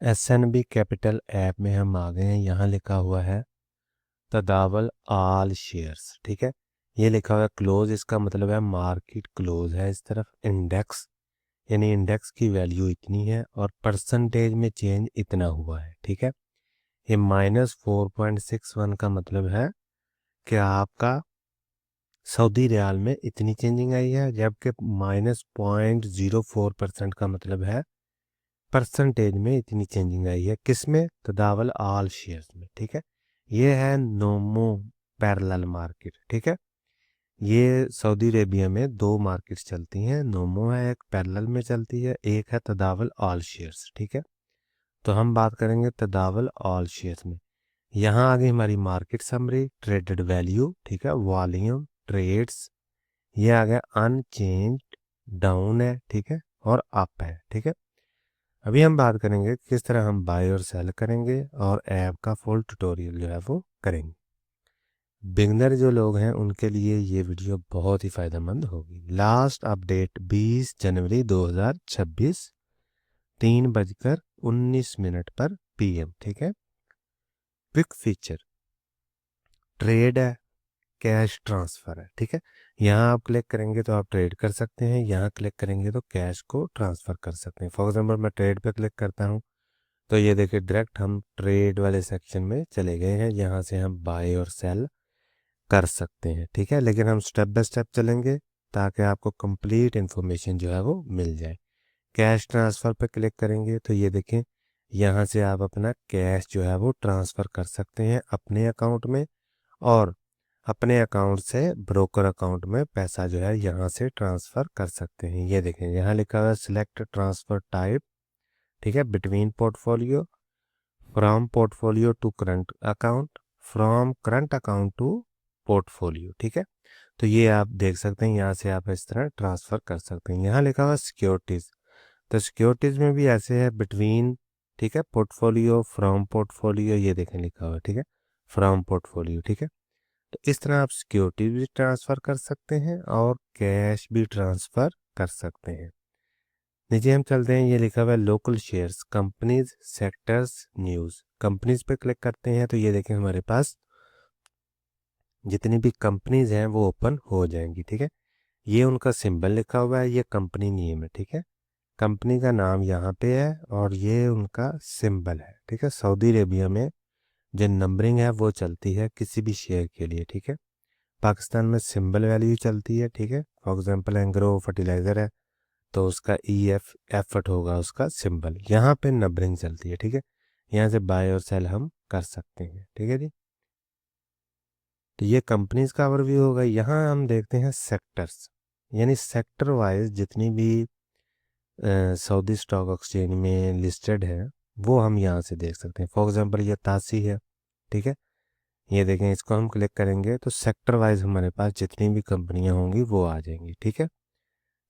SNB capital app में हम आ गए हैं। यहाँ लिखा हुआ है तदावल ऑल शेयर्स, ठीक है। ये लिखा हुआ है क्लोज, इसका मतलब है मार्केट क्लोज है। इस तरफ इंडेक्स यानी इंडेक्स की वैल्यू इतनी है और परसेंटेज में चेंज इतना हुआ है, ठीक है। ये -4.61 का मतलब है कि आपका सऊदी रियाल में इतनी चेंजिंग आई है, जबकि -0.04% का मतलब है परसेंटेज में इतनी चेंजिंग आई है। किस में? तदावल ऑल शेयर्स में, ठीक है। ये है नोमो पैरेलल मार्केट, ठीक है। ये सऊदी अरेबिया में दो मार्केट्स चलती हैं, नोमो है एक, पैरेलल में चलती है, एक है तदावल ऑल शेयर्स, ठीक है। तो हम बात करेंगे तदावल ऑल शेयर्स में। यहाँ आ गई हमारी मार्केट समरी, ट्रेडेड वैल्यू, ठीक है, वॉल्यूम, ट्रेड्स, ये आ गया अनचेंज्ड, डाउन है, ठीक है, और अप है, ठीक है। अभी हम बात करेंगे किस तरह हम बाय और सेल करेंगे और ऐप का फुल ट्यूटोरियल जो है वो करेंगे। बिगनर जो लोग हैं उनके लिए ये वीडियो बहुत ही फ़ायदेमंद होगी। लास्ट अपडेट 20 जनवरी 2026 3:19 पर PM, ठीक है। क्विक फीचर, ट्रेड है, कैश ट्रांसफ़र है, ठीक है। यहाँ आप क्लिक करेंगे तो आप ट्रेड कर सकते हैं, यहाँ क्लिक करेंगे तो कैश को ट्रांसफ़र कर सकते हैं। फॉर एग्जांपल मैं ट्रेड पे क्लिक करता हूँ तो ये देखिए डायरेक्ट हम ट्रेड वाले सेक्शन में चले गए हैं। यहाँ से हम बाय और सेल कर सकते हैं, ठीक है। लेकिन हम स्टेप बाय स्टेप चलेंगे ताकि आपको कंप्लीट इन्फॉर्मेशन जो है वो मिल जाए। कैश ट्रांसफ़र पर क्लिक करेंगे तो ये देखें यहाँ से आप अपना कैश जो है वो ट्रांसफ़र कर सकते हैं अपने अकाउंट में, और अपने अकाउंट से ब्रोकर अकाउंट में पैसा जो है यहाँ से ट्रांसफ़र कर सकते हैं। ये देखें यहाँ लिखा हुआ है सिलेक्ट ट्रांसफ़र टाइप, ठीक है, between portfolio, from portfolio to current account, from current account to portfolio, ठीक है। तो ये आप देख सकते हैं, यहाँ से आप इस तरह ट्रांसफ़र कर सकते हैं। यहाँ लिखा हुआ सिक्योरिटीज़, तो सिक्योरिटीज़ में भी ऐसे है बिटवीन, ठीक है, पोर्टफोलियो, फ्रॉम पोर्टफोलियो, ये देखें लिखा हुआ है, ठीक है, फ्रॉम पोर्टफोलियो, ठीक है। तो इस तरह आप सिक्योरिटी भी ट्रांसफ़र कर सकते हैं और कैश भी ट्रांसफ़र कर सकते हैं। नीचे हम चलते हैं, ये लिखा हुआ है local shares, companies, sectors, news. Companies पे क्लिक करते हैं तो ये देखें हमारे पास जितनी भी कंपनीज हैं वो ओपन हो जाएंगी, ठीक है। ये उनका सिंबल लिखा हुआ है, ये कंपनी नेम है, ठीक है। कंपनी का नाम यहाँ पे है और ये उनका सिंबल है, ठीक है। सऊदी अरेबिया में जो नंबरिंग है वो चलती है किसी भी शेयर के लिए, ठीक है। पाकिस्तान में सिंबल वैल्यू चलती है, ठीक है। फॉर एग्जांपल एंग्रो फर्टिलाइज़र है तो उसका एफर्ट होगा उसका सिंबल। यहाँ पे नंबरिंग चलती है, ठीक है। यहाँ से बाय और सेल हम कर सकते हैं, ठीक है जी। तो ये कंपनीज का ओवरव्यू होगा। यहाँ हम देखते हैं सेक्टर्स, यानी सेक्टर वाइज जितनी भी सऊदी स्टॉक एक्सचेंज में लिस्टेड है वो हम यहाँ से देख सकते हैं। फॉर एग्जांपल ये तासी है, ठीक है। ये देखें, इसको हम क्लिक करेंगे तो सेक्टर वाइज हमारे पास जितनी भी कंपनियाँ होंगी वो आ जाएंगी, ठीक है।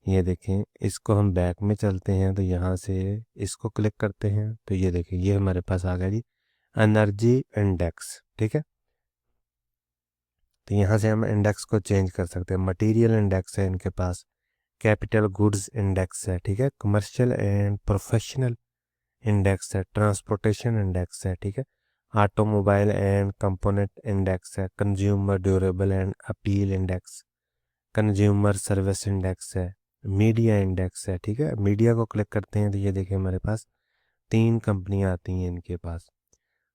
ये देखें, इसको हम बैक में चलते हैं तो यहाँ से इसको क्लिक करते हैं तो ये देखें ये हमारे पास आ गया जी एनर्जी इंडेक्स, ठीक है। तो यहाँ से हम इंडेक्स को चेंज कर सकते हैं। मटेरियल इंडेक्स है इनके पास, कैपिटल गुड्स इंडेक्स है, ठीक है, कमर्शियल एंड प्रोफेशनल इंडेक्स है, ट्रांसपोर्टेशन इंडेक्स है, ठीक है, ऑटोमोबाइल एंड कंपोनेंट इंडेक्स है, consumer durable and appeal index, consumer service index है, मीडिया इंडेक्स है, ठीक है। मीडिया को क्लिक करते हैं तो ये देखिए हमारे पास 3 कंपनियां आती हैं इनके पास।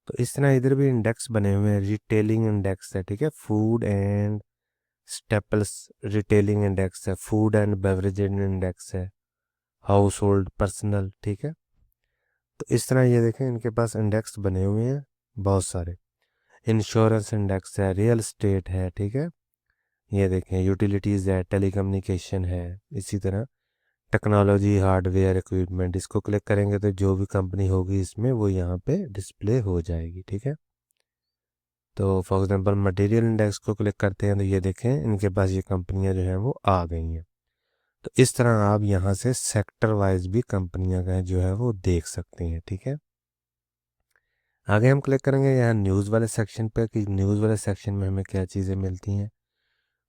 तो इस तरह इधर भी इंडेक्स बने हुए हैं। रिटेलिंग इंडेक्स है, ठीक है, food and staples retailing index है, फूड एंड बेवरेज इंडेक्स है, हाउस होल्ड पर्सनल, ठीक है। तो इस तरह ये देखें इनके पास इंडेक्स बने हुए हैं बहुत सारे। इंश्योरेंस इंडेक्स है, रियल स्टेट है, ठीक है। ये देखें यूटिलिटीज़ है, टेलीकम्युनिकेशन है, इसी तरह टेक्नोलॉजी, हार्डवेयर, इक्विपमेंट, इसको क्लिक करेंगे तो जो भी कंपनी होगी इसमें वो यहाँ पे डिस्प्ले हो जाएगी, ठीक है। तो फॉर एग्जांपल मटेरियल इंडेक्स को क्लिक करते हैं तो ये देखें इनके पास ये कंपनियाँ जो हैं वो आ गई हैं। तो इस तरह आप यहाँ से सेक्टर वाइज भी कंपनियाँ का जो है वो देख सकते हैं, ठीक है। आगे हम क्लिक करेंगे यहाँ न्यूज़ वाले सेक्शन पे कि न्यूज़ वाले सेक्शन में हमें क्या चीज़ें मिलती हैं।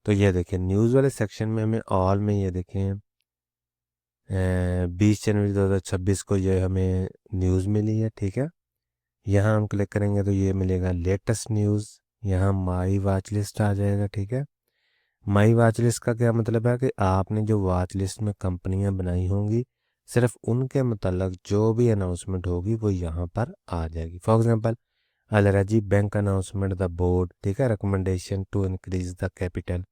तो ये देखें न्यूज़ वाले सेक्शन में हमें ऑल में ये देखें 20 जनवरी 2026 को ये हमें न्यूज़ मिली है, ठीक है। यहाँ हम क्लिक करेंगे तो ये मिलेगा लेटेस्ट न्यूज़। यहाँ माई वॉच लिस्ट आ जाएगा, ठीक है। माई वॉच लिस्ट का क्या मतलब है कि आपने जो वॉच लिस्ट में कंपनियां बनाई होंगी, सिर्फ उनके मतलब जो भी अनाउंसमेंट होगी वो यहाँ पर आ जाएगी। For example Al Rajhi bank announcement the board, ठीक है, recommendation to increase the capital,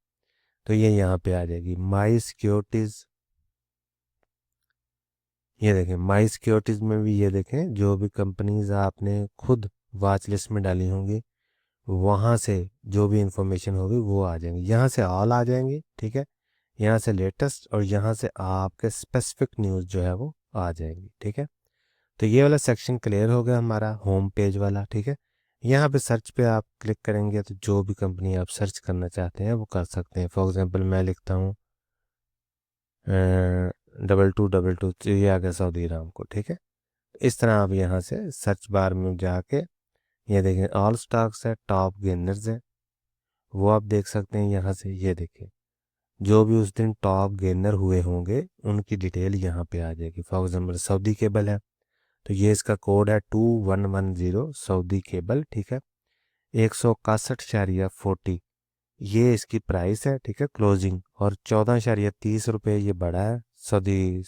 तो ये यहाँ पे आ जाएगी। माई सिक्योरिटीज़, ये देखें माई सिक्योरिटीज़ में भी ये देखें जो भी कंपनीज आपने खुद वॉच लिस्ट में डाली होंगी वहाँ से जो भी इंफॉर्मेशन होगी वो आ जाएंगी। यहाँ से ऑल आ जाएंगी, ठीक है। यहाँ से लेटेस्ट और यहाँ से आपके स्पेसिफिक न्यूज़ जो है वो आ जाएंगी, ठीक है। तो ये वाला सेक्शन क्लियर हो गया हमारा होम पेज वाला, ठीक है। यहाँ पे सर्च पे आप क्लिक करेंगे तो जो भी कंपनी आप सर्च करना चाहते हैं वो कर सकते हैं। फॉर एग्जांपल मैं लिखता हूँ 2222, तो ये आ गया सऊदी अरामको, ठीक है। इस तरह आप यहाँ से सर्च बार में जाके ये देखें ऑल स्टॉक्स है, टॉप गेनर्स है, वो आप देख सकते हैं यहाँ से। ये देखें जो भी उस दिन टॉप गेनर हुए होंगे उनकी डिटेल यहाँ पे आ जाएगी। फॉर एग्जाम्पल सऊदी केबल है तो ये इसका कोड है 2110 सऊदी केबल, ठीक है। 161.40 ये इसकी प्राइस है, ठीक है, क्लोजिंग। और 14.30 रुपये ये बढ़ा है सऊदी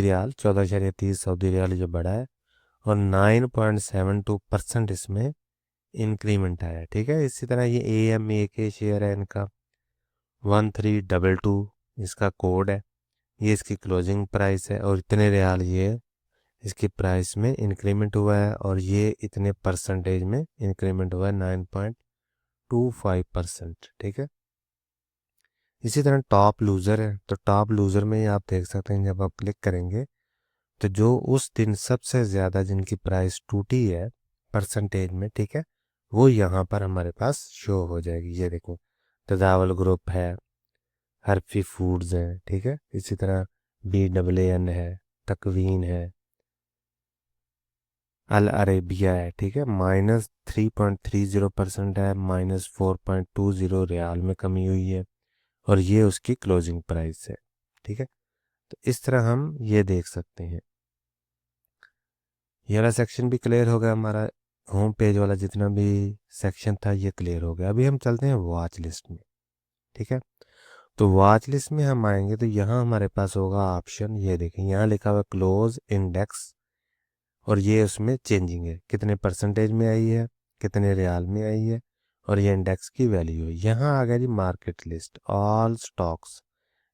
रियाल, 14.30 सऊदी रियाल जो बढ़ा है। और 9.72% इसमें इंक्रीमेंट आया है, ठीक है। इसी तरह ये AMA के शेयर है, इनका 1322 इसका कोड है, ये इसकी क्लोजिंग प्राइस है। और इतने रियाल ये इसकी प्राइस में इंक्रीमेंट हुआ है और ये इतने परसेंटेज में इंक्रीमेंट हुआ है 9.25%, ठीक है। इसी तरह टॉप लूज़र है तो टॉप लूज़र में आप देख सकते हैं जब आप क्लिक करेंगे तो जो उस दिन सबसे ज़्यादा जिनकी प्राइस टूटी है परसेंटेज में, ठीक है, वो यहाँ पर हमारे पास शो हो जाएगी। ये देखो तदावल ग्रुप है, हर्फी फूड्स है, ठीक है। इसी तरह BAAN है, तकवीन है, अल अरेबिया है, ठीक है, -3.30% है, -4.20 रियाल में कमी हुई है और ये उसकी क्लोजिंग प्राइस है, ठीक है। तो इस तरह हम ये देख सकते हैं। ये वाला सेक्शन भी क्लियर हो गया हमारा, होम पेज वाला जितना भी सेक्शन था ये क्लियर हो गया। अभी हम चलते हैं वॉच लिस्ट में, ठीक है। तो वॉच लिस्ट में हम आएंगे तो यहाँ हमारे पास होगा ऑप्शन, ये देखें यहाँ लिखा हुआ क्लोज इंडेक्स और ये उसमें चेंजिंग है, कितने परसेंटेज में आई है, कितने रियाल में आई है और ये इंडेक्स की वैल्यू है। यहाँ आ गया जी मार्केट लिस्ट, ऑल स्टॉक्स,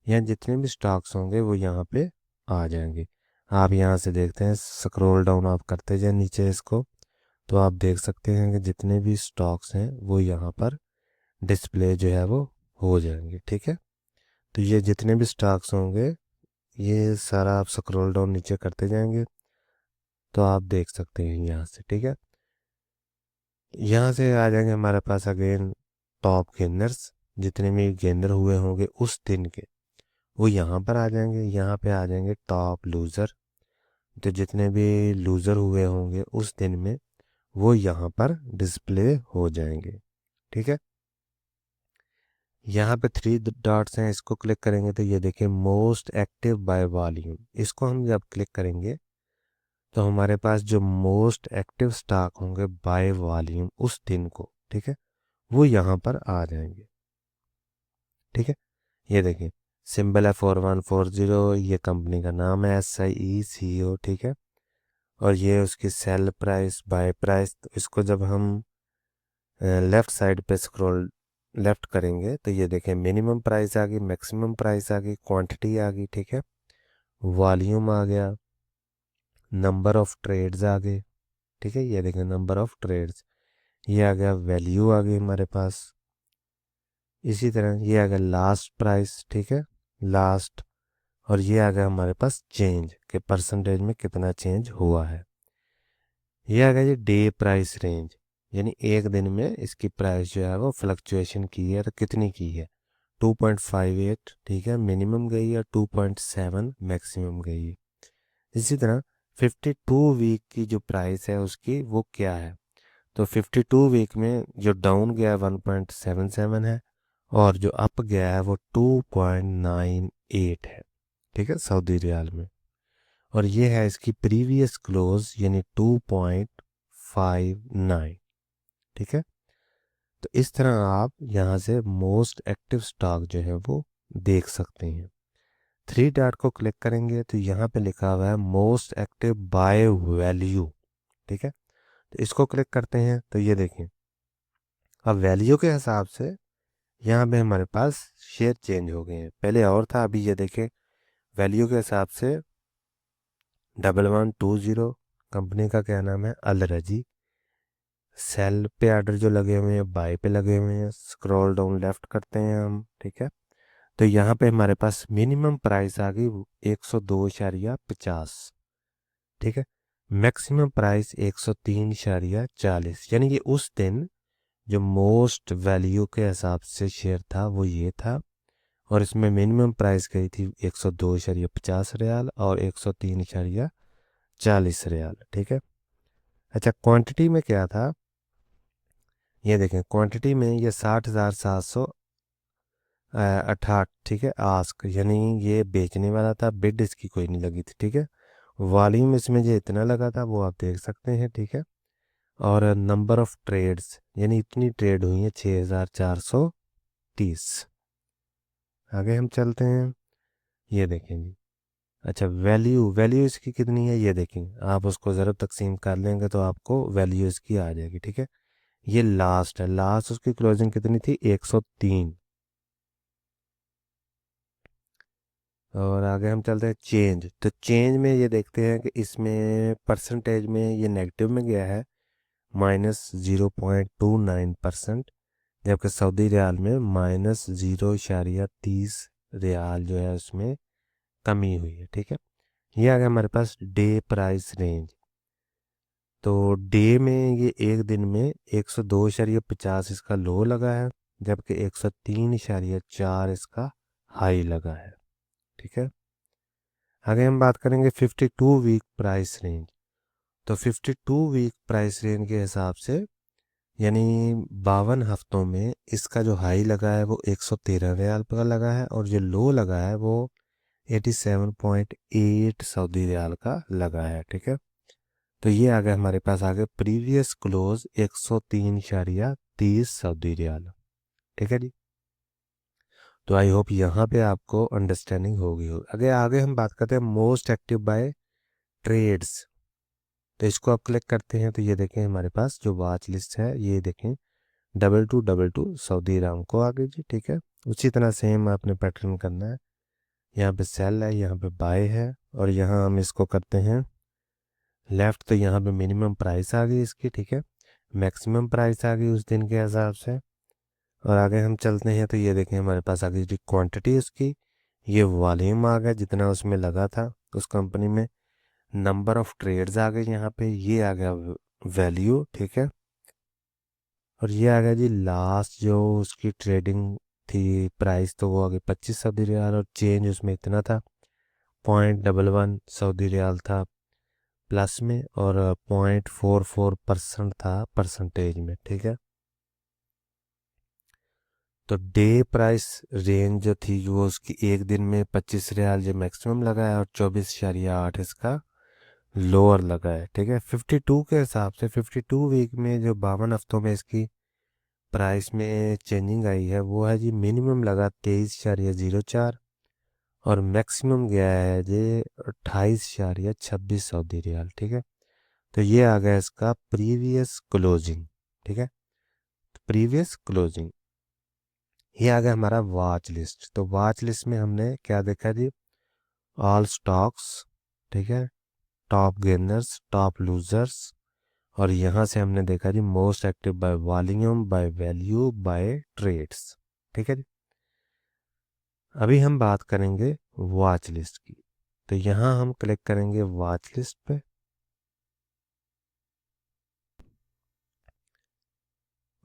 यहाँ जितने भी स्टॉक्स होंगे वो यहाँ पे आ जाएंगे। आप यहाँ से देखते हैं, स्क्रॉल डाउन आप करते जाए नीचे इसको तो आप देख सकते हैं कि जितने भी स्टॉक्स हैं वो यहाँ पर डिस्प्ले जो है वो हो जाएंगे, ठीक है। तो ये जितने भी स्टॉक्स होंगे ये सारा आप स्क्रॉल डाउन नीचे करते जाएंगे तो आप देख सकते हैं यहाँ से, ठीक है। यहाँ से आ जाएंगे हमारे पास अगेन टॉप गेनर्स, जितने भी गेनर हुए होंगे उस दिन के वो यहाँ पर आ जाएंगे। यहाँ पे आ जाएंगे टॉप लूज़र, तो जितने भी लूज़र हुए होंगे उस दिन में वो यहाँ पर डिस्प्ले हो जाएंगे, ठीक है। यहाँ पे 3 डॉट्स हैं, इसको क्लिक करेंगे तो ये देखिए मोस्ट एक्टिव बाय वॉल्यूम, इसको हम जब क्लिक करेंगे तो हमारे पास जो मोस्ट एक्टिव स्टॉक होंगे बाय वॉल्यूम उस दिन को, ठीक है, वो यहाँ पर आ जाएंगे, ठीक है। ये देखिए सिंबल है 4140, ये कंपनी का नाम है SIECO, ठीक है। और ये उसकी सेल प्राइस बाय प्राइस, तो इसको जब हम लेफ़्ट साइड पे स्क्रॉल लेफ़्ट करेंगे तो ये देखें मिनिमम प्राइस आ गई, मैक्सिमम प्राइस आ गई, क्वांटिटी आ गई, ठीक है, वॉल्यूम आ गया, नंबर ऑफ ट्रेड्स आ गए, ठीक है। ये देखें नंबर ऑफ ट्रेड्स, ये आ गया, वैल्यू आ गई हमारे पास। इसी तरह ये आ गया लास्ट प्राइस, ठीक है, लास्ट। और ये आ गया हमारे पास चेंज के परसेंटेज में कितना चेंज हुआ है। ये आ गया ये डे प्राइस रेंज, यानी एक दिन में इसकी प्राइस जो है वो फ्लक्चुएशन की है तो कितनी की है, 2.58, ठीक है, मिनिमम गई है, 2.7 मैक्सिमम गई है। इसी तरह 52 वीक की जो प्राइस है उसकी वो क्या है, तो 52 वीक में जो डाउन गया है 1.77 है और जो अप गया है वो 2.98 है, ठीक है, सऊदी रियाल में। और ये है इसकी प्रीवियस क्लोज यानी 2.59। ठीक है, तो इस तरह आप यहाँ से मोस्ट एक्टिव स्टॉक जो है वो देख सकते हैं। थ्री डॉट को क्लिक करेंगे तो यहाँ पे लिखा हुआ है मोस्ट एक्टिव बाय वैल्यू। ठीक है, तो इसको क्लिक करते हैं तो ये देखें, अब वैल्यू के हिसाब से यहाँ पे हमारे पास शेयर चेंज हो गए हैं। पहले और था, अभी ये देखें वैल्यू के हिसाब से 1120 कंपनी का क्या नाम है, अल रजी। सेल पे आर्डर जो लगे हुए हैं, बाय पे लगे हुए हैं। स्क्रॉल डाउन लेफ्ट करते हैं हम। ठीक है, तो यहाँ पे हमारे पास मिनिमम प्राइस आ गई 102.50। ठीक है, मैक्सिमम प्राइस 103.40। यानी कि उस दिन जो मोस्ट वैल्यू के हिसाब से शेयर था वो ये था, और इसमें मिनिमम प्राइस गई थी 102.50 रियाल और 103.40 रियाल। ठीक है, अच्छा क्वांटिटी में क्या था, ये देखें क्वांटिटी में ये 60,768। ठीक है, आस्क यानी ये बेचने वाला था, बिड इसकी कोई नहीं लगी थी। ठीक है, वॉल्यूम इसमें जो इतना लगा था वो आप देख सकते हैं। ठीक है, और नंबर ऑफ ट्रेड्स यानी इतनी ट्रेड हुई है 6,430। आगे हम चलते हैं, ये देखें जी। अच्छा वैल्यू, वैल्यू इसकी कितनी है ये देखें, आप उसको ज़रा तकसीम कर लेंगे तो आपको वैल्यू इसकी आ जाएगी। ठीक है, ये लास्ट है, लास्ट उसकी क्लोजिंग कितनी थी, 103। और आगे हम चलते हैं चेंज, तो चेंज में ये देखते हैं कि इसमें परसेंटेज में ये नेगेटिव में गया है -0.29%, जबकि सऊदी रियाल में -0.30 रियाल जो है उसमें कमी हुई है। ठीक है, ये आ गया हमारे पास डे प्राइस रेंज। तो डे में ये एक दिन में 102.50 इसका लो लगा है, जबकि 103.4 इसका हाई लगा है। ठीक है, आगे हम बात करेंगे 52 वीक प्राइस रेंज। तो 52 वीक प्राइस रेंज के हिसाब से यानी 52 हफ्तों में इसका जो हाई लगा है वो 113 रियाल का लगा है, और जो लो लगा है वो 87.8 सऊदी रियाल का लगा है। ठीक है, तो ये आ गया हमारे पास आगे प्रीवियस क्लोज 103.30 सऊदी रियाल। ठीक है जी, तो आई होप यहाँ पे आपको अंडरस्टैंडिंग होगी हो। अगर आगे हम बात करते हैं मोस्ट एक्टिव बाय ट्रेड्स, तो इसको आप क्लिक करते हैं तो ये देखें हमारे पास जो वॉच लिस्ट है, ये देखें 2222 सऊदी अरामको आ गई जी। ठीक है, उसी तरह सेम आपने पैटर्न करना है। यहाँ पे सेल है, यहाँ पे बाय है, और यहाँ हम इसको करते हैं लेफ़्ट, तो यहाँ पे मिनिमम प्राइस आ गई इसकी। ठीक है, मैक्सिमम प्राइस आ गई उस दिन के हिसाब से। और आगे हम चलते हैं तो ये देखें हमारे पास आ गई जो क्वांटिटी उसकी, ये वॉल्यूम आ गया जितना उसमें लगा था उस कंपनी में। नंबर ऑफ ट्रेड्स आ गए यहाँ पे, ये आ गया वैल्यू। ठीक है, और ये आ गया जी लास्ट जो उसकी ट्रेडिंग थी प्राइस, तो वो आ गई 25 सऊदी रियाल, और चेंज उसमें इतना था 0.11 सऊदी रियाल था प्लस में, और 0.44% था परसेंटेज में। ठीक है, तो डे प्राइस रेंज जो थी वो उसकी एक दिन में 25 रियाल जो मैक्सिमम लगा है, और 24.8 इसका लोअर लगा है। ठीक है, 52 के हिसाब से 52 वीक में जो 52 हफ्तों में इसकी प्राइस में चेंजिंग आई है वो है जी, मिनिमम लगा 23.04 और मैक्सिमम गया है जी 28.26 सऊदी रियाल। ठीक है, तो ये आ गया इसका प्रीवियस क्लोजिंग। ठीक है, प्रीवियस क्लोजिंग, ये आ गया हमारा वॉच लिस्ट। तो वॉच लिस्ट में हमने क्या देखा जी, ऑल स्टॉक्स। ठीक है, टॉप गेनर्स, टॉप लूजर्स, और यहाँ से हमने देखा जी most active by volume, by value, by trades. ठीक है जी, अभी हम बात करेंगे वॉच लिस्ट की। तो यहाँ हम क्लिक करेंगे वॉच लिस्ट पे।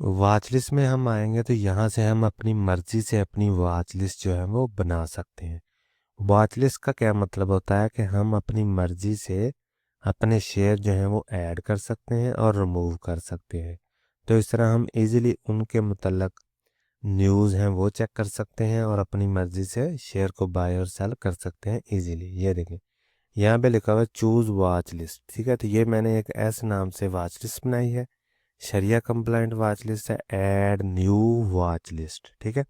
वॉच लिस्ट में हम आएंगे तो यहाँ से हम अपनी मर्जी से अपनी वॉच लिस्ट जो है वो बना सकते हैं। वॉच लिस्ट का क्या मतलब होता है कि हम अपनी मर्जी से अपने शेयर जो हैं वो ऐड कर सकते हैं और रिमूव कर सकते हैं। तो इस तरह हम इजीली उनके मुतल्लक न्यूज़ हैं वो चेक कर सकते हैं और अपनी मर्ज़ी से शेयर को बाय और सेल कर सकते हैं इजीली। ये देखें यहाँ पे लिखा हुआ है चूज़ वॉच लिस्ट, ठीक है। तो ये मैंने एक ऐसे नाम से वॉच लिस्ट बनाई है, शरिया कंप्लाइंट वॉच लिस्ट है, ऐड न्यू वॉच लिस्ट, ठीक है।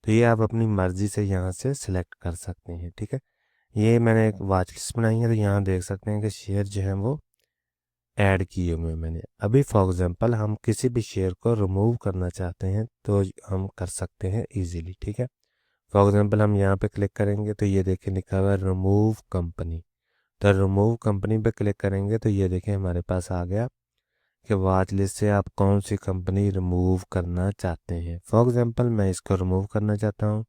तो ये आप अपनी मर्ज़ी से यहाँ से सिलेक्ट कर सकते हैं, ठीक है। ये मैंने एक वॉच लिस्ट बनाई है, तो यहाँ देख सकते हैं कि शेयर जो है वो ऐड किए हुए मैंने। अभी फॉर एग्जांपल हम किसी भी शेयर को रिमूव करना चाहते हैं तो हम कर सकते हैं इजीली, ठीक है। फॉर एग्जांपल हम यहाँ पे क्लिक करेंगे तो ये देखिए लिखा हुआ है रिमूव कंपनी। तो रिमूव कंपनी पे क्लिक करेंगे तो ये देखिए हमारे पास आ गया कि वॉच लिस्ट से आप कौन सी कंपनी रिमूव करना चाहते हैं। फॉर एग्जांपल मैं इसको रिमूव करना चाहता हूँ,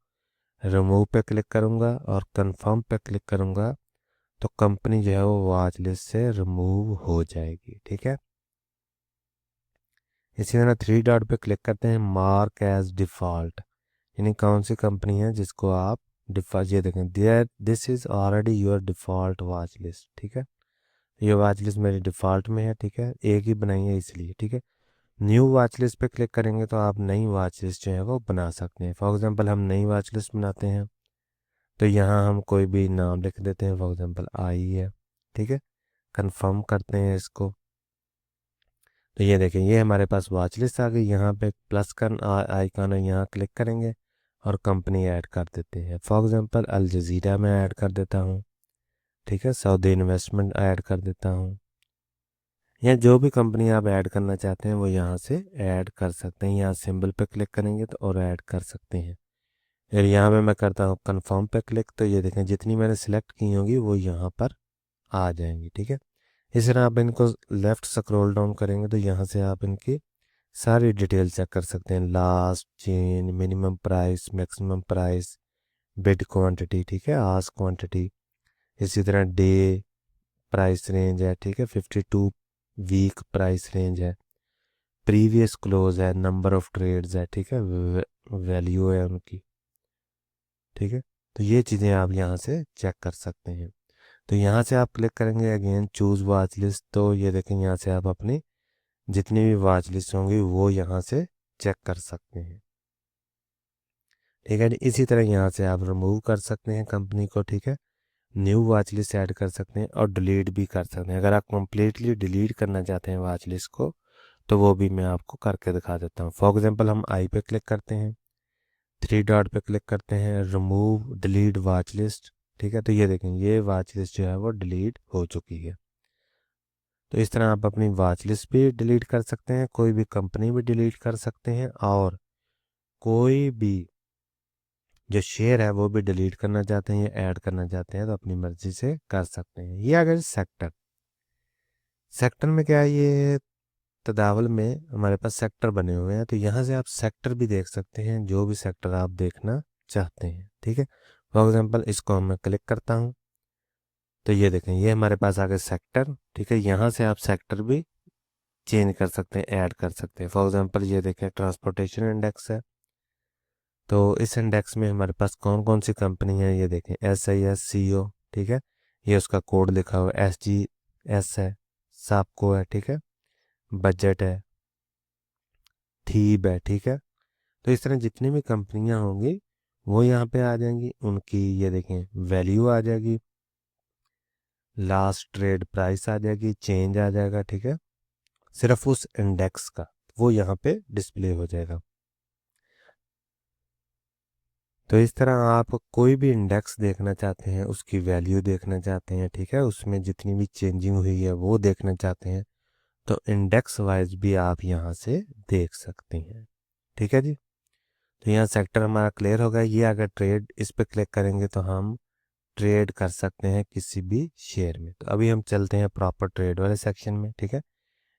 रिमूव पे क्लिक करूँगा और कंफर्म पे क्लिक करूँगा तो कंपनी जो है वो वॉच लिस्ट से रिमूव हो जाएगी, ठीक है। इसी तरह थ्री डॉट पे क्लिक करते हैं, मार्क एज डिफ़ॉल्ट, यानी कौन सी कंपनी है जिसको आप डिफ़ॉल्ट, ये देखें there this is already your default watch list, ठीक है। ये वॉच लिस्ट मेरी डिफ़ॉल्ट में है, ठीक है, एक ही बनाई है इसलिए, ठीक है। न्यू वॉच लिस्ट पे क्लिक करेंगे तो आप नई वॉच लिस्ट जो है वो बना सकते हैं। फॉर एग्जांपल हम नई वॉच लिस्ट बनाते हैं तो यहाँ हम कोई भी नाम लिख देते हैं, फॉर एग्जांपल आई है, ठीक है। कंफर्म करते हैं इसको तो ये देखें ये हमारे पास वॉच लिस्ट आ गई। यहाँ पे प्लस का आइकन है, यहाँ क्लिक करेंगे और कंपनी ऐड कर देते हैं। फॉर एग्जांपल अल जज़ीरा में ऐड कर देता हूँ, ठीक है, सऊदी इन्वेस्टमेंट ऐड कर देता हूँ, या जो भी कंपनी आप ऐड करना चाहते हैं वो यहाँ से ऐड कर सकते हैं। यहाँ सिंबल पे क्लिक करेंगे तो और ऐड कर सकते हैं। फिर यहाँ पे मैं करता हूँ कंफर्म पे क्लिक, तो ये देखें जितनी मैंने सेलेक्ट की होंगी वो यहाँ पर आ जाएंगी, ठीक है। इस तरह आप इनको लेफ़्ट स्क्रॉल डाउन करेंगे तो यहाँ से आप इनकी सारी डिटेल चेक कर सकते हैं, last change, minimum price, maximum price, bid quantity, ठीक है, आस्क क्वांटिटी, इसी तरह डे प्राइस रेंज है, ठीक है, 52 वीक प्राइस रेंज है, प्रीवियस क्लोज है, नंबर ऑफ ट्रेड्स है, ठीक है, वैल्यू है उनकी, ठीक है। तो ये चीज़ें आप यहाँ से चेक कर सकते हैं। तो यहाँ से आप क्लिक करेंगे अगेन चूज़ वॉच लिस्ट, तो ये देखें यहाँ से आप अपनी जितनी भी वॉच लिस्ट होंगी वो यहाँ से चेक कर सकते हैं, ठीक है। इसी तरह यहाँ से आप रिमूव कर सकते हैं कंपनी को, ठीक है, न्यू वॉच लिस्ट ऐड कर सकते हैं और डिलीट भी कर सकते हैं। अगर आप कम्प्लीटली डिलीट करना चाहते हैं वॉच लिस्ट को तो वो भी मैं आपको करके दिखा देता हूँ। फॉर एग्जांपल हम आई पे क्लिक करते हैं, थ्री डॉट पे क्लिक करते हैं, रिमूव डिलीट वॉच लिस्ट, ठीक है। तो ये देखें ये वॉच लिस्ट जो है वो डिलीट हो चुकी है। तो इस तरह आप अपनी वॉच लिस्ट भी डिलीट कर सकते हैं, कोई भी कंपनी भी डिलीट कर सकते हैं और कोई भी जो शेयर है वो भी डिलीट करना चाहते हैं या ऐड करना चाहते हैं तो अपनी मर्जी से कर सकते हैं। ये अगर सेक्टर, सेक्टर में क्या है, ये तदावल में हमारे पास सेक्टर बने हुए हैं तो यहाँ से आप सेक्टर भी देख सकते हैं जो भी सेक्टर आप देखना चाहते हैं, ठीक है। फॉर एग्जांपल इसको मैं क्लिक करता हूँ तो ये देखें ये हमारे पास आ गए सेक्टर, ठीक है। यहाँ से आप सेक्टर भी चेंज कर सकते हैं, ऐड कर सकते हैं। फॉर एग्जांपल ये देखें ट्रांसपोर्टेशन इंडेक्स है, तो इस इंडेक्स में हमारे पास कौन कौन सी कंपनी है ये देखें, SISCO, ठीक है, ये उसका कोड लिखा हुआ है, SGS है, सापको है, ठीक है, बजट है, थीब है, ठीक है। तो इस तरह जितनी भी कंपनियां होंगी वो यहाँ पे आ जाएंगी, उनकी ये देखें वैल्यू आ जाएगी, लास्ट ट्रेड प्राइस आ जाएगी, चेंज आ जाएगा, ठीक है, सिर्फ उस इंडेक्स का वो यहाँ पे डिस्प्ले हो जाएगा। तो इस तरह आप कोई भी इंडेक्स देखना चाहते हैं, उसकी वैल्यू देखना चाहते हैं, ठीक है, उसमें जितनी भी चेंजिंग हुई है वो देखना चाहते हैं तो इंडेक्स वाइज भी आप यहाँ से देख सकते हैं, ठीक है जी। तो यहाँ सेक्टर हमारा क्लियर हो गया। ये अगर ट्रेड इस पर क्लिक करेंगे तो हम ट्रेड कर सकते हैं किसी भी शेयर में। तो अभी हम चलते हैं प्रॉपर ट्रेड वाले सेक्शन में, ठीक है,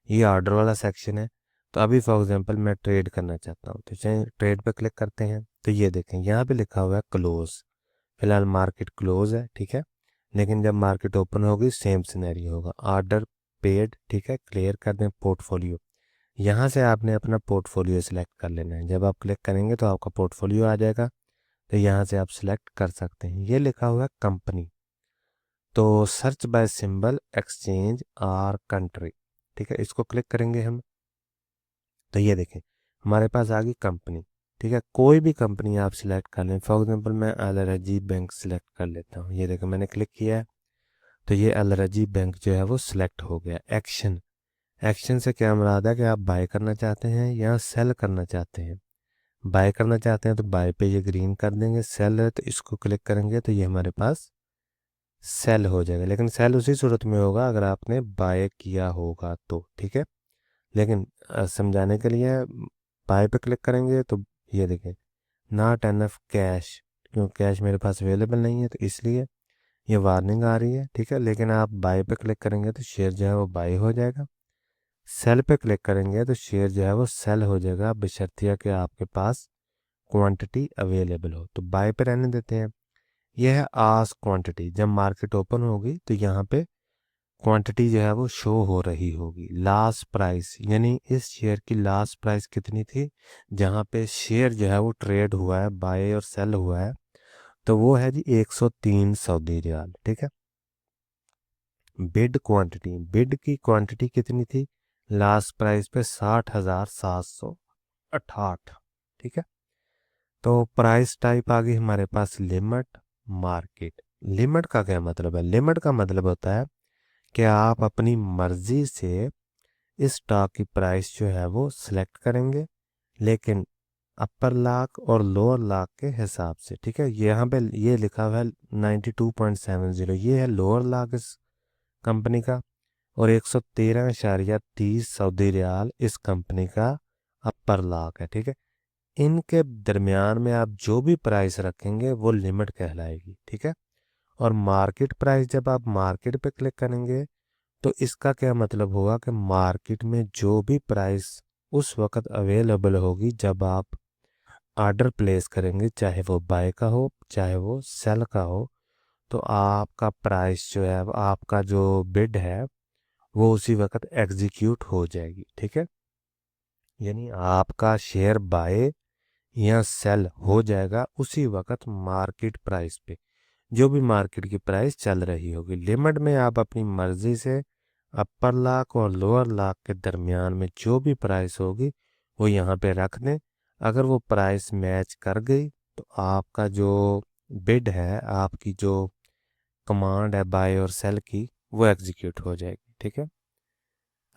ये ऑर्डर वाला सेक्शन है। तो अभी फॉर एग्जांपल मैं ट्रेड करना चाहता हूँ तो चलिए ट्रेड पे क्लिक करते हैं तो ये देखें यहाँ पे लिखा हुआ है क्लोज, फिलहाल मार्केट क्लोज है, ठीक है, लेकिन जब मार्केट ओपन होगी सेम सिनेरियो होगा, ऑर्डर पेड, ठीक है, क्लियर कर दें पोर्टफोलियो। यहाँ से आपने अपना पोर्टफोलियो सिलेक्ट कर लेना है, जब आप क्लिक करेंगे तो आपका पोर्टफोलियो आ जाएगा, तो यहाँ से आप सिलेक्ट कर सकते हैं। ये लिखा हुआ है कंपनी, तो search by symbol exchange our country, ठीक है, इसको क्लिक करेंगे हम तो ये देखें हमारे पास आ गई कंपनी। ठीक है, कोई भी कंपनी आप सिलेक्ट कर लें। फॉर एग्जांपल मैं एलआरजी बैंक सिलेक्ट कर लेता हूँ। ये देखो मैंने क्लिक किया है तो ये एलआरजी बैंक जो है वो सिलेक्ट हो गया। एक्शन, एक्शन से क्या मुराद है कि आप बाय करना चाहते हैं या सेल करना चाहते हैं। बाय करना चाहते हैं तो बाय पे ये ग्रीन कर देंगे, सेल है तो इसको क्लिक करेंगे तो ये हमारे पास सेल हो जाएगा। लेकिन सेल उसी सूरत में होगा अगर आपने बाय किया होगा तो, ठीक है। लेकिन समझाने के लिए बाय पे क्लिक करेंगे तो ये देखें नॉट एनफ कैश, क्योंकि कैश मेरे पास अवेलेबल नहीं है तो इसलिए ये वार्निंग आ रही है, ठीक है। लेकिन आप बाय पे क्लिक करेंगे तो शेयर जो है वो बाय हो जाएगा। सेल पे क्लिक करेंगे तो शेयर जो है वो सेल हो जाएगा, बशर्तिया कि आपके पास क्वांटिटी अवेलेबल हो। तो बाय पे रहने देते हैं। यह है आस्क क्वांटिटी। जब मार्केट ओपन होगी तो यहाँ पे क्वांटिटी जो है वो शो हो रही होगी। लास्ट प्राइस यानी इस शेयर की लास्ट प्राइस कितनी थी, जहाँ पे शेयर जो है वो ट्रेड हुआ है, बाय और सेल हुआ है, तो वो है जी 103 सऊदी रियाल, ठीक है। बिड क्वांटिटी, बिड की क्वांटिटी कितनी थी लास्ट प्राइस पे 60,768, ठीक है। तो प्राइस टाइप आ गई हमारे पास लिमिट, मार्केट। लिमिट का क्या मतलब है? लिमिट का मतलब होता है कि आप अपनी मर्जी से इस स्टॉक की प्राइस जो है वो सिलेक्ट करेंगे, लेकिन अपर लाक और लोअर लाक के हिसाब से, ठीक है। यहाँ पे ये लिखा हुआ है 92.70, ये है लोअर लाक इस कंपनी का, और 113.30 सऊदी रियाल इस कंपनी का अपर लाक है, ठीक है। इनके दरमियान में आप जो भी प्राइस रखेंगे वो लिमिट कहलाएगी, ठीक है। और मार्केट प्राइस, जब आप मार्केट पे क्लिक करेंगे तो इसका क्या मतलब होगा कि मार्केट में जो भी प्राइस उस वक्त अवेलेबल होगी जब आप ऑर्डर प्लेस करेंगे, चाहे वो बाय का हो चाहे वो सेल का हो, तो आपका प्राइस जो है, आपका जो बिड है वो उसी वक्त एग्जीक्यूट हो जाएगी, ठीक है। यानी आपका शेयर बाय या सेल हो जाएगा उसी वक्त मार्केट प्राइस पे, जो भी मार्केट की प्राइस चल रही होगी। लिमिट में आप अपनी मर्जी से अपर लाक और लोअर लाक के दरमियान में जो भी प्राइस होगी वो यहाँ पे रख दें। अगर वो प्राइस मैच कर गई तो आपका जो बिड है, आपकी जो कमांड है बाय और सेल की, वो एग्जीक्यूट हो जाएगी, ठीक है।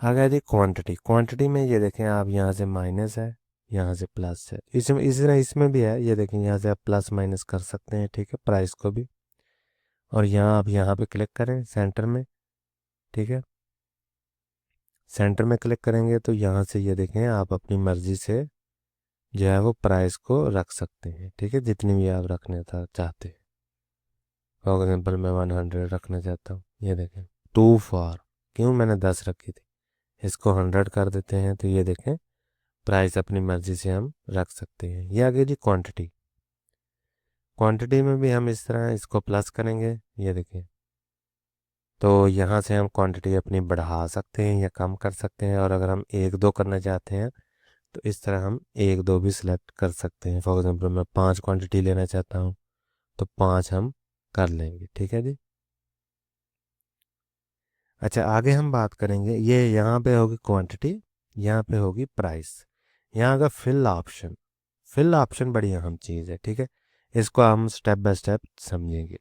आ गया जी क्वांटिटी। क्वांटिटी में ये देखें आप, यहाँ से माइनस है, यहाँ से प्लस है। इसमें इसी तरह इसमें भी है, ये देखें यहाँ से आप प्लस माइनस कर सकते हैं, ठीक है, प्राइस को भी। और यहाँ आप यहाँ पे क्लिक करें सेंटर में, ठीक है। सेंटर में क्लिक करेंगे तो यहाँ से ये देखें आप अपनी मर्ज़ी से जो है वो प्राइस को रख सकते हैं, ठीक है, जितनी भी आप रखना था चाहते हैं। फॉर एग्जाम्पल मैं 100 रखना चाहता हूँ। ये देखें टू फॉर, क्यों मैंने 10 रखी थी, इसको 100 कर देते हैं तो ये देखें प्राइस अपनी मर्ज़ी से हम रख सकते हैं। ये आ गई जी क्वांटिटी। क्वांटिटी में भी हम इस तरह इसको प्लस करेंगे, ये देखें, तो यहाँ से हम क्वांटिटी अपनी बढ़ा सकते हैं या कम कर सकते हैं। और अगर हम एक दो करना चाहते हैं तो इस तरह हम एक दो भी सिलेक्ट कर सकते हैं। फॉर एग्जांपल मैं 5 क्वांटिटी लेना चाहता हूँ तो 5 हम कर लेंगे, ठीक है जी। अच्छा, आगे हम बात करेंगे, ये यहाँ पे होगी क्वांटिटी, यहाँ पे होगी प्राइस। यहाँ का फिल ऑप्शन, फिल ऑप्शन बड़ी अहम चीज़ है, ठीक है। इसको हम स्टेप बाय स्टेप समझेंगे।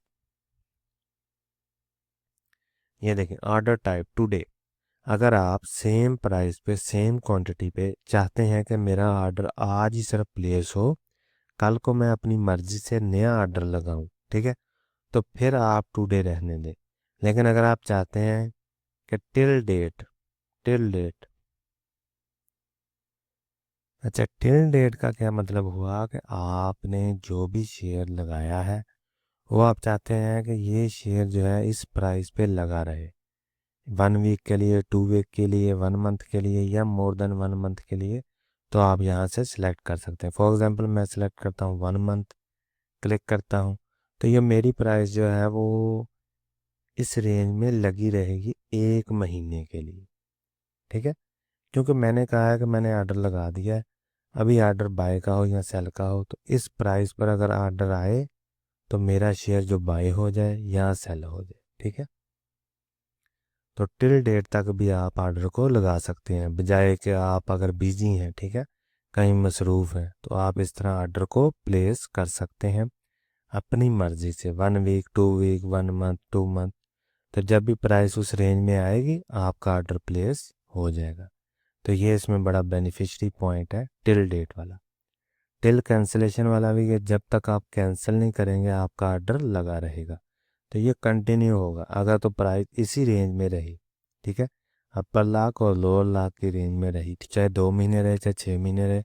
ये देखें ऑर्डर टाइप टुडे। अगर आप सेम प्राइस पे सेम क्वांटिटी पे चाहते हैं कि मेरा ऑर्डर आज ही सिर्फ प्लेस हो, कल को मैं अपनी मर्जी से नया ऑर्डर लगाऊं, ठीक है, तो फिर आप टुडे रहने दें। लेकिन अगर आप चाहते हैं कि टिल डेट, टिल डेट, अच्छा टिल डेट का क्या मतलब हुआ कि आपने जो भी शेयर लगाया है वो आप चाहते हैं कि ये शेयर जो है इस प्राइस पे लगा रहे, 1 वीक के लिए, 2 वीक के लिए, 1 मंथ के लिए, या मोर देन 1 मंथ के लिए, तो आप यहाँ से सिलेक्ट कर सकते हैं। फॉर एग्जांपल मैं सिलेक्ट करता हूँ 1 मंथ, क्लिक करता हूँ तो ये मेरी प्राइस जो है वो इस रेंज में लगी रहेगी 1 महीने के लिए, ठीक है। क्योंकि मैंने कहा है कि मैंने ऑर्डर लगा दिया है, अभी ऑर्डर बाय का हो या सेल का हो, तो इस प्राइस पर अगर ऑर्डर आए तो मेरा शेयर जो बाय हो जाए या सेल हो जाए, ठीक है। तो टिल डेट तक भी आप ऑर्डर को लगा सकते हैं, बजाय कि आप अगर बिजी हैं, ठीक है, कहीं मसरूफ़ हैं, तो आप इस तरह ऑर्डर को प्लेस कर सकते हैं अपनी मर्ज़ी से, 1 वीक, 2 वीक, 1 मंथ, 2 मंथ। तो जब भी प्राइस उस रेंज में आएगी आपका ऑर्डर प्लेस हो जाएगा। तो ये इसमें बड़ा बेनिफिशियरी पॉइंट है टिल डेट वाला। टिल कैंसिलेशन वाला भी है, जब तक आप कैंसिल नहीं करेंगे आपका ऑर्डर लगा रहेगा। तो ये कंटिन्यू होगा अगर तो प्राइस इसी रेंज में रही, ठीक है, अपर लाख और लोअर लाख की रेंज में रही, तो चाहे 2 महीने रहे चाहे 6 महीने रहे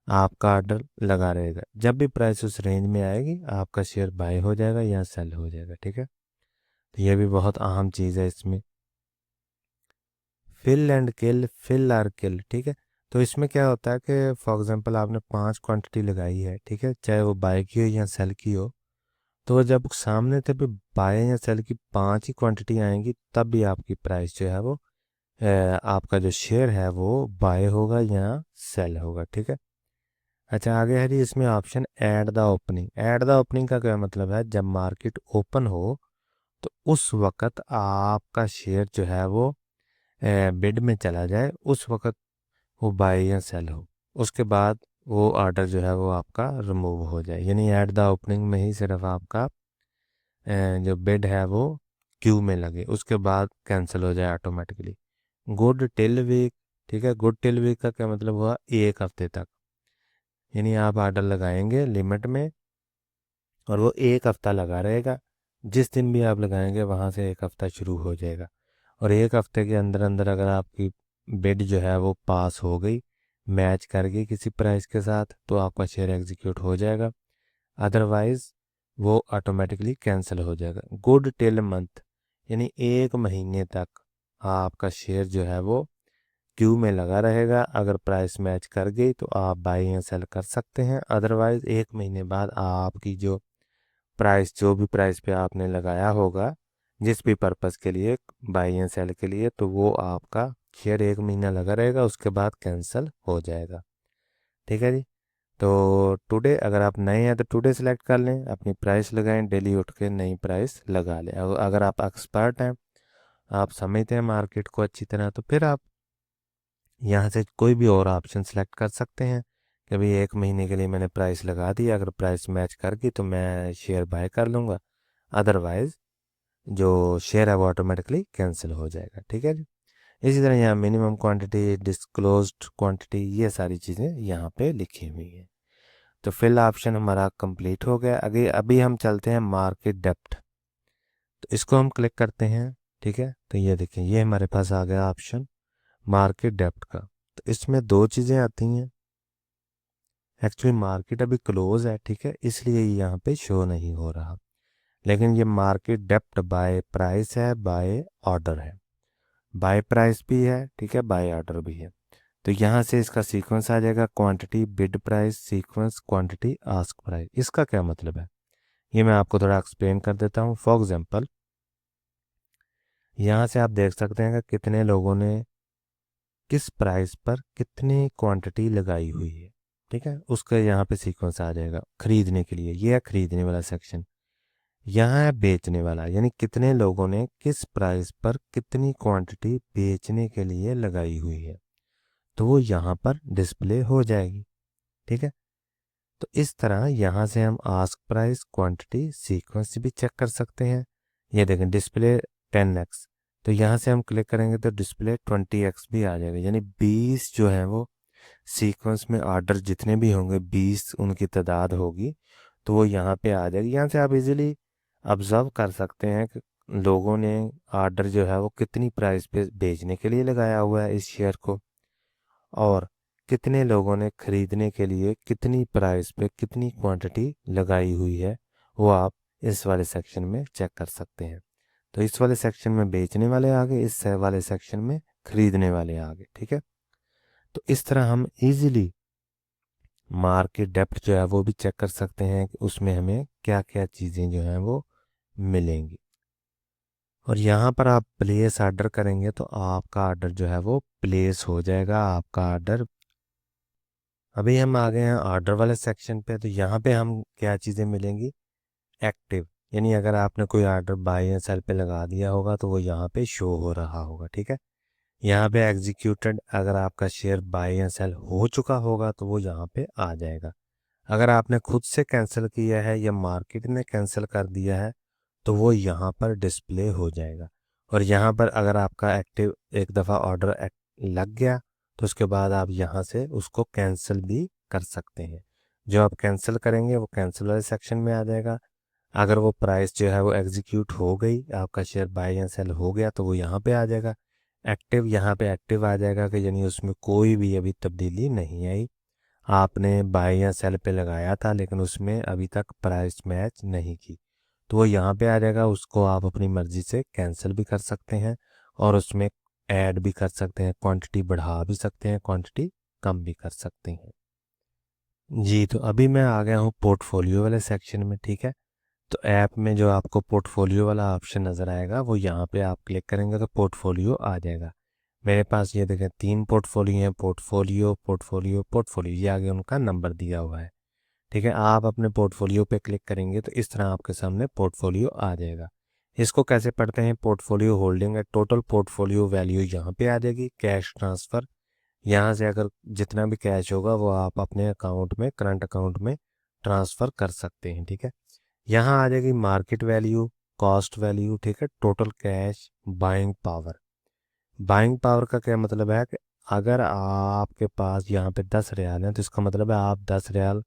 आपका ऑर्डर लगा रहेगा। जब भी प्राइस उस रेंज में आएगी आपका शेयर बाय हो जाएगा या सेल हो जाएगा, ठीक है। तो ये भी बहुत अहम चीज़ है इसमें। Fill and kill, fill or kill, ठीक है। तो इसमें क्या होता है कि फॉर एग्जांपल आपने 5 क्वांटिटी लगाई है, ठीक है, चाहे वो बाय की हो या सेल की हो, तो जब सामने से भी बाय या सेल की 5 ही क्वांटिटी आएंगी तब भी आपकी प्राइस जो है वो आपका जो शेयर है वो बाय होगा या सेल होगा, ठीक है। अच्छा आगे है जी इसमें option add the opening. Add the opening का क्या मतलब है, जब मार्केट ओपन हो तो उस वक़्त आपका शेयर जो है वो बिड में चला जाए, उस वक़्त वो बाय या सेल हो, उसके बाद वो ऑर्डर जो है वो आपका रिमूव हो जाए। यानी ऐट द ओपनिंग में ही सिर्फ आपका जो बिड है वो क्यू में लगे, उसके बाद कैंसिल हो जाए ऑटोमेटिकली। गुड टिल वीक, ठीक है, गुड टिल वीक का क्या मतलब हुआ, 1 हफ्ते तक। यानी आप ऑर्डर लगाएंगे लिमिट में और वो 1 हफ्ता लगा रहेगा, जिस दिन भी आप लगाएंगे वहाँ से 1 हफ्ता शुरू हो जाएगा। और 1 हफ्ते के अंदर अंदर अगर आपकी बिड जो है वो पास हो गई, मैच कर गई किसी प्राइस के साथ, तो आपका शेयर एग्जीक्यूट हो जाएगा, अदरवाइज वो ऑटोमेटिकली कैंसिल हो जाएगा। गुड टिल मंथ, यानी 1 महीने तक आपका शेयर जो है वो क्यू में लगा रहेगा। अगर प्राइस मैच कर गई तो आप बाई या सेल कर सकते हैं, अदरवाइज 1 महीने बाद आपकी जो प्राइस, जो भी प्राइस पे आपने लगाया होगा जिस भी पर्पज़ के लिए, बाई या सेल के लिए, तो वो आपका शेयर 1 महीना लगा रहेगा, उसके बाद कैंसिल हो जाएगा, ठीक है जी। तो टुडे अगर आप नए हैं तो टुडे सेलेक्ट कर लें, अपनी प्राइस लगाएं, डेली उठ के नई प्राइस लगा लें। अगर आप एक्सपर्ट हैं, आप समझते हैं मार्केट को अच्छी तरह, तो फिर आप यहाँ से कोई भी और ऑप्शन सेलेक्ट कर सकते हैं कि भाई 1 महीने के लिए मैंने प्राइस लगा दी, अगर प्राइस मैच कर गई तो मैं शेयर बाय कर लूँगा, अदरवाइज जो शेयर है वो ऑटोमेटिकली कैंसिल हो जाएगा, ठीक है जी। इसी तरह यहाँ मिनिमम क्वांटिटी, डिस्क्लोज्ड क्वांटिटी, ये सारी चीज़ें यहाँ पे लिखी हुई हैं। तो फिल ऑप्शन हमारा कंप्लीट हो गया। आगे अभी हम चलते हैं मार्केट डेप्थ, तो इसको हम क्लिक करते हैं, ठीक है। तो ये देखें ये हमारे पास आ गया ऑप्शन मार्केट डेप्थ का। तो इसमें 2 चीज़ें आती हैं, एक्चुअली मार्केट अभी क्लोज है, ठीक है, इसलिए यहाँ पे शो नहीं हो रहा, लेकिन ये मार्केट डेप्थ बाय प्राइस है, बाय ऑर्डर है, बाय प्राइस भी है, ठीक है, बाय ऑर्डर भी है। तो यहाँ से इसका सीक्वेंस आ जाएगा, quantity bid price sequence quantity ask price. इसका क्या मतलब है ये मैं आपको थोड़ा एक्सप्लेन कर देता हूँ। फॉर एग्जांपल यहाँ से आप देख सकते हैं कि कितने लोगों ने किस प्राइस पर कितनी क्वांटिटी लगाई हुई है, ठीक है, उसका यहाँ पे सीक्वेंस आ जाएगा। खरीदने के लिए ये है खरीदने वाला सेक्शन, यहाँ है बेचने वाला, यानी कितने लोगों ने किस प्राइस पर कितनी क्वांटिटी बेचने के लिए लगाई हुई है, तो वो यहाँ पर डिस्प्ले हो जाएगी, ठीक है। तो इस तरह यहाँ से हम आस्क प्राइस, क्वांटिटी, सीक्वेंस भी चेक कर सकते हैं। ये देखें डिस्प्ले 10x, तो यहाँ से हम क्लिक करेंगे तो डिस्प्ले 20x भी आ जाएगा, यानी 20 जो है वो सीक्वेंस में ऑर्डर जितने भी होंगे 20 उनकी तादाद होगी, तो वो यहाँ पे आ जाएगी। यहाँ से आप इजीली ऑब्जर्व कर सकते हैं कि लोगों ने ऑर्डर जो है वो कितनी प्राइस पे बेचने के लिए लगाया हुआ है इस शेयर को, और कितने लोगों ने खरीदने के लिए कितनी प्राइस पे कितनी क्वांटिटी लगाई हुई है, वो आप इस वाले सेक्शन में चेक कर सकते हैं। तो इस वाले सेक्शन में बेचने वाले आ गए, इस वाले सेक्शन में खरीदने वाले आ गए, ठीक है। तो इस तरह हम इजीली मार्केट डेप्थ जो है वो भी चेक कर सकते हैं कि उसमें हमें क्या क्या चीज़ें जो हैं वो मिलेंगी। और यहाँ पर आप प्लेस ऑर्डर करेंगे तो आपका ऑर्डर जो है वो प्लेस हो जाएगा, आपका ऑर्डर। अभी हम आ गए हैं ऑर्डर वाले सेक्शन पे, तो यहाँ पे हम क्या चीज़ें मिलेंगी, एक्टिव, यानी अगर आपने कोई ऑर्डर बाय या सेल पे लगा दिया होगा तो वो यहाँ पे शो हो रहा होगा, ठीक है। यहाँ पे एग्जीक्यूटेड, अगर आपका शेयर बाय या सेल हो चुका होगा तो वो यहाँ पे आ जाएगा। अगर आपने खुद से कैंसिल किया है या मार्केट ने कैंसिल कर दिया है तो वो यहाँ पर डिस्प्ले हो जाएगा। और यहाँ पर अगर आपका एक्टिव एक दफ़ा ऑर्डर लग गया तो उसके बाद आप यहाँ से उसको कैंसिल भी कर सकते हैं। जो आप कैंसिल करेंगे वो कैंसिल वाले सेक्शन में आ जाएगा। अगर वो प्राइस जो है वो एग्जीक्यूट हो गई, आपका शेयर बाय या सेल हो गया तो वो यहाँ पे आ जाएगा। एक्टिव, यहाँ पे एक्टिव आ जाएगा कि यानी उसमें कोई भी अभी तब्दीली नहीं आई। आपने बाय या सेल पे लगाया था लेकिन उसमें अभी तक प्राइस मैच नहीं की तो वो यहाँ पे आ जाएगा। उसको आप अपनी मर्ज़ी से कैंसिल भी कर सकते हैं और उसमें ऐड भी कर सकते हैं, क्वांटिटी बढ़ा भी सकते हैं, क्वांटिटी कम भी कर सकते हैं। जी, तो अभी मैं आ गया हूँ पोर्टफोलियो वाले सेक्शन में, ठीक है। तो ऐप में जो आपको पोर्टफोलियो वाला ऑप्शन नज़र आएगा वो यहाँ पे आप क्लिक करेंगे तो पोर्टफोलियो आ जाएगा। मेरे पास ये देखें 3 पोर्टफोलियो हैं, पोर्टफोलियो पोर्टफोलियो पोर्टफोलियो, ये आगे उनका नंबर दिया हुआ है, ठीक है। आप अपने पोर्टफोलियो पे क्लिक करेंगे तो इस तरह आपके सामने पोर्टफोलियो आ जाएगा। इसको कैसे पढ़ते हैं, पोर्टफोलियो होल्डिंग है, टोटल पोर्टफोलियो वैल्यू यहाँ पे आ जाएगी। कैश ट्रांसफ़र, यहाँ से अगर जितना भी कैश होगा वो आप अपने अकाउंट में, करंट अकाउंट में ट्रांसफ़र कर सकते हैं, ठीक है। यहाँ आ जाएगी मार्केट वैल्यू, कॉस्ट वैल्यू, ठीक है, total cash, buying power. Buying power का क्या मतलब है कि अगर आपके पास यहाँ पे 10 रियाल हैं तो इसका मतलब है आप 10 रियाल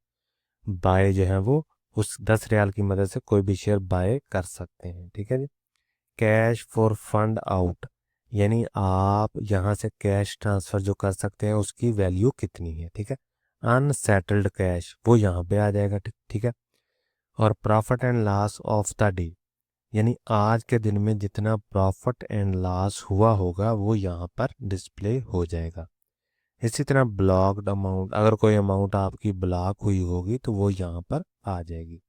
बाय जो है वो उस 10 रियाल की मदद से कोई भी शेयर बाय कर सकते हैं, ठीक है जी। कैश फॉर फंड आउट, यानी आप यहाँ से कैश ट्रांसफ़र जो कर सकते हैं उसकी वैल्यू कितनी है, ठीक है। अनसेटल्ड कैश वो यहाँ पे आ जाएगा, ठीक है। और profit and loss of the day, यानी आज के दिन में जितना प्रॉफिट एंड लॉस हुआ होगा वो यहाँ पर डिस्प्ले हो जाएगा। इसी तरह ब्लॉक्ड अमाउंट, अगर कोई अमाउंट आपकी ब्लॉक हुई होगी तो वो यहाँ पर आ जाएगी,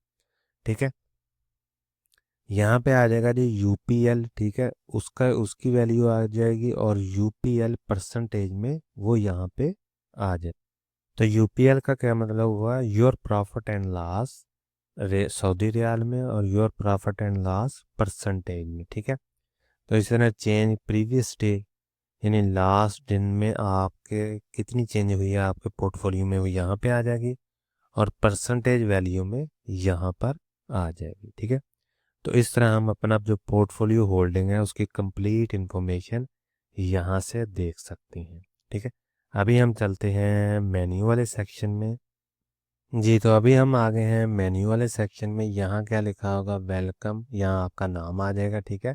ठीक है। यहाँ पे आ जाएगा जी यूपीएल, ठीक है, उसका उसकी वैल्यू आ जाएगी और यूपीएल परसेंटेज में वो यहाँ पे आ जाए। तो यूपीएल का क्या मतलब हुआ, your profit and loss Saudi riyal में और your profit and loss percentage में, ठीक है। तो इस तरह चेंज प्रीवियस डे, यानी लास्ट दिन में आपके कितनी चेंज हुई है आपके पोर्टफोलियो में वो यहाँ पे आ जाएगी और परसेंटेज वैल्यू में यहाँ पर आ जाएगी, ठीक है। तो इस तरह हम अपना जो पोर्टफोलियो होल्डिंग है उसकी कंप्लीट इन्फॉर्मेशन यहाँ से देख सकते हैं, ठीक है। अभी हम चलते हैं मेन्यू वाले सेक्शन में। जी, तो अभी हम आ गए हैं मेन्यू वाले सेक्शन में। यहाँ क्या लिखा होगा, वेलकम, यहाँ आपका नाम आ जाएगा, ठीक है।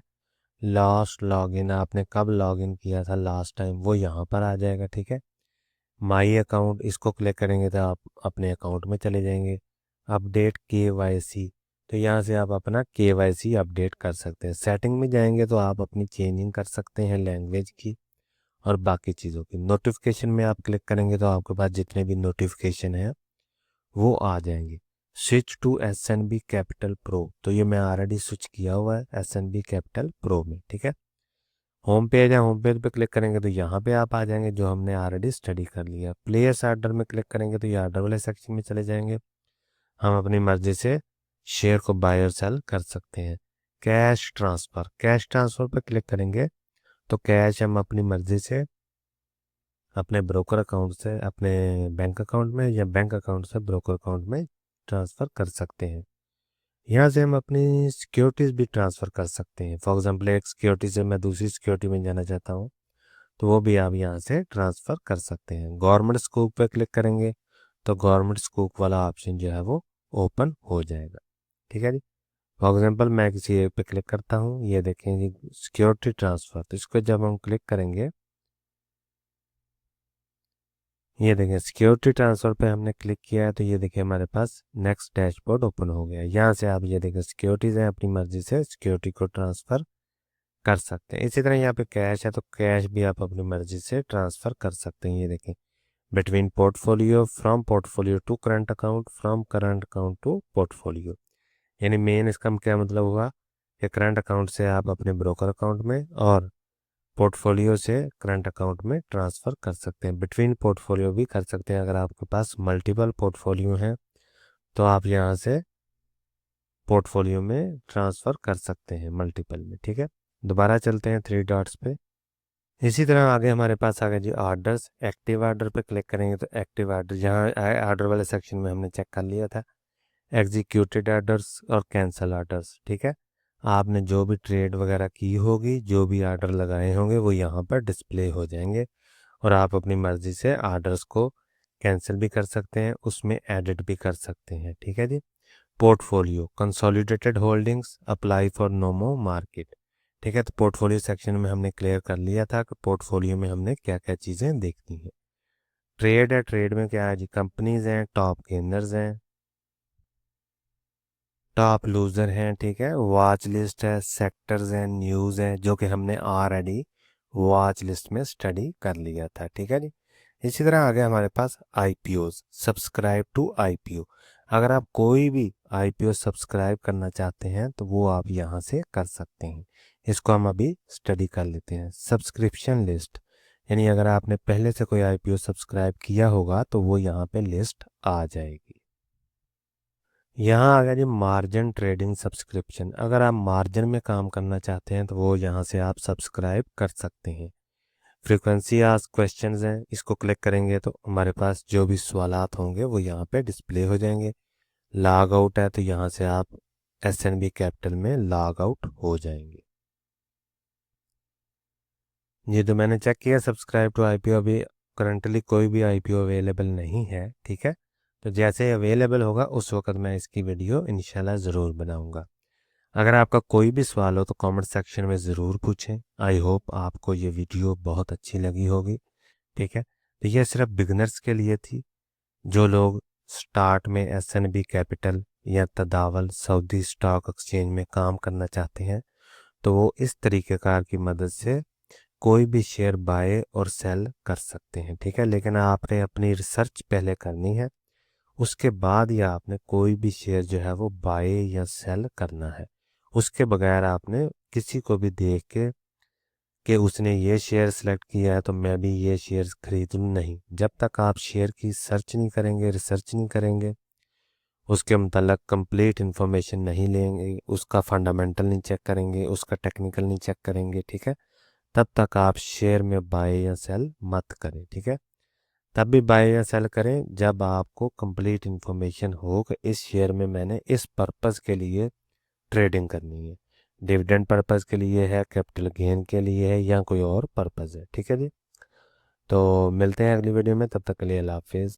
लास्ट लॉगिन, आपने कब लॉगिन किया था लास्ट टाइम वो यहाँ पर आ जाएगा, ठीक है। माई अकाउंट, इसको क्लिक करेंगे तो आप अपने अकाउंट में चले जाएंगे। अपडेट केवाईसी, तो यहाँ से आप अपना केवाईसी अपडेट कर सकते हैं। सेटिंग में जाएंगे तो आप अपनी चेंजिंग कर सकते हैं लैंग्वेज की और बाकी चीज़ों की। नोटिफिकेशन में आप क्लिक करेंगे तो आपके पास जितने भी नोटिफिकेशन हैं वो आ जाएंगे। Switch to S N B capital pro, तो ये मैं ऑलरेडी स्विच किया हुआ है S N B capital pro में, ठीक है। होम पेज है, होम पेज पे क्लिक करेंगे तो यहाँ पे आप आ जाएंगे जो हमने ऑलरेडी स्टडी कर लिया। प्लेस आर्डर में क्लिक करेंगे तो ये आर्डर वाले सेक्शन में चले जाएंगे। हम अपनी मर्जी से शेयर को बाय और सेल कर सकते हैं। कैश ट्रांसफ़र, कैश ट्रांसफ़र पर क्लिक करेंगे तो कैश हम अपनी मर्जी से अपने ब्रोकर अकाउंट से अपने बैंक अकाउंट में या बैंक अकाउंट से ब्रोकर अकाउंट में ट्रांसफ़र कर सकते हैं। यहाँ से हम अपनी सिक्योरिटीज़ भी ट्रांसफ़र कर सकते हैं। फॉर एग्जांपल एक सिक्योरिटी से मैं दूसरी सिक्योरिटी में जाना चाहता हूँ तो वो भी आप यहाँ से ट्रांसफ़र कर सकते हैं। गवर्नमेंट स्कूप पे क्लिक करेंगे तो गवर्नमेंट स्कूप वाला ऑप्शन जो है वो ओपन हो जाएगा, ठीक है जी। फॉर एग्जांपल मैं किसी एक पे क्लिक करता हूँ, ये देखें जी सिक्योरिटी ट्रांसफ़र, तो इसको जब हम क्लिक करेंगे, ये देखें सिक्योरिटी ट्रांसफ़र पे हमने क्लिक किया है तो ये देखिए हमारे पास नेक्स्ट डैशबोर्ड ओपन हो गया। यहाँ से आप ये देखें सिक्योरिटीज़ हैं, अपनी मर्ज़ी से सिक्योरिटी को ट्रांसफ़र कर सकते हैं। इसी तरह यहाँ पे कैश है तो कैश भी आप अपनी मर्ज़ी से ट्रांसफ़र कर सकते हैं। ये देखें between portfolio, from portfolio to current account, from current account to portfolio, यानी मेन इसका क्या मतलब हुआ कि करंट अकाउंट से आप अपने ब्रोकर अकाउंट में और पोर्टफोलियो से करंट अकाउंट में ट्रांसफ़र कर सकते हैं। बिटवीन पोर्टफोलियो भी कर सकते हैं। अगर आपके पास मल्टीपल पोर्टफोलियो हैं तो आप यहाँ से पोर्टफोलियो में ट्रांसफ़र कर सकते हैं मल्टीपल में, ठीक है। दोबारा चलते हैं 3 डॉट्स पे। इसी तरह आगे हमारे पास आ गया जी ऑर्डर्स। एक्टिव ऑर्डर पे क्लिक करेंगे तो एक्टिव ऑर्डर, जहाँ ऑर्डर वाले सेक्शन में हमने चेक कर लिया था एग्जीक्यूटेड ऑर्डर्स और कैंसल ऑर्डर्स, ठीक है। आपने जो भी ट्रेड वगैरह की होगी, जो भी ऑर्डर लगाए होंगे वो यहाँ पर डिस्प्ले हो जाएंगे और आप अपनी मर्ज़ी से ऑर्डर्स को कैंसिल भी कर सकते हैं, उसमें एडिट भी कर सकते हैं, ठीक है जी। Portfolio consolidated holdings apply for नोमो मार्केट, ठीक है। तो पोर्टफोलियो सेक्शन में हमने क्लियर कर लिया था कि पोर्टफोलियो में हमने क्या क्या चीज़ें देखनी है। ट्रेड है, ट्रेड में क्या है जी, कंपनीज हैं, टॉप गेनर्स हैं, टॉप लूज़र हैं, ठीक है। वॉच लिस्ट है, सेक्टर्स हैं, न्यूज़ है, जो कि हमने ऑलरेडी वॉच लिस्ट में स्टडी कर लिया था, ठीक है जी। इसी तरह आगे हमारे पास आईपीओज, सब्सक्राइब टू आईपीओ। अगर आप कोई भी आईपीओ सब्सक्राइब करना चाहते हैं तो वो आप यहाँ से कर सकते हैं। इसको हम अभी स्टडी कर लेते हैं। सब्सक्रिप्शन लिस्ट, यानी अगर आपने पहले से कोई आईपीओ सब्सक्राइब किया होगा तो वो यहाँ पे लिस्ट आ जाएगी। यहाँ आ गया जी मार्जिन ट्रेडिंग सब्सक्रिप्शन। अगर आप मार्जिन में काम करना चाहते हैं तो वो यहाँ से आप सब्सक्राइब कर सकते हैं। फ्रीक्वेंसी आस्क क्वेश्चंस हैं, इसको क्लिक करेंगे तो हमारे पास जो भी सवालात होंगे वो यहाँ पे डिस्प्ले हो जाएंगे। लॉग आउट है तो यहाँ से आप एसएनबी कैपिटल में लॉग आउट हो जाएंगे। ये तो मैंने चेक किया, सब्सक्राइब टू आईपीओ अभी करंटली कोई भी आईपीओ अवेलेबल नहीं है, ठीक है। तो जैसे अवेलेबल होगा उस वक्त मैं इसकी वीडियो इंशाल्लाह ज़रूर बनाऊंगा। अगर आपका कोई भी सवाल हो तो कमेंट सेक्शन में ज़रूर पूछें। आई होप आपको ये वीडियो बहुत अच्छी लगी होगी, ठीक है। तो ये सिर्फ बिगनर्स के लिए थी। जो लोग स्टार्ट में एसएनबी कैपिटल या तदावल सऊदी स्टॉक एक्सचेंज में काम करना चाहते हैं तो वो इस तरीक़ेकार की मदद से कोई भी शेयर बाय और सेल कर सकते हैं, ठीक है। लेकिन आपने अपनी रिसर्च पहले करनी है, उसके बाद ही आपने कोई भी शेयर जो है वो बाय या सेल करना है। उसके बगैर आपने किसी को भी देख के कि उसने ये शेयर सेलेक्ट किया है तो मैं भी ये शेयर खरीद लूँ, नहीं। जब तक आप शेयर की सर्च नहीं करेंगे, रिसर्च नहीं करेंगे, उसके मतलब कंप्लीट इन्फॉर्मेशन नहीं लेंगे, उसका फंडामेंटल नहीं चेक करेंगे, उसका टेक्निकल नहीं चेक करेंगे, ठीक है, तब तक आप शेयर में बाय या सेल मत करें, ठीक है। तब भी बाय या सेल करें जब आपको कंप्लीट इन्फॉर्मेशन हो कि इस शेयर में मैंने इस पर्पज़ के लिए ट्रेडिंग करनी है, डिविडेंड पर्पज़ के लिए है, कैपिटल गेन के लिए है या कोई और पर्पज़ है, ठीक है जी। तो मिलते हैं अगली वीडियो में, तब तक के लिए अल्लाह हाफिज़।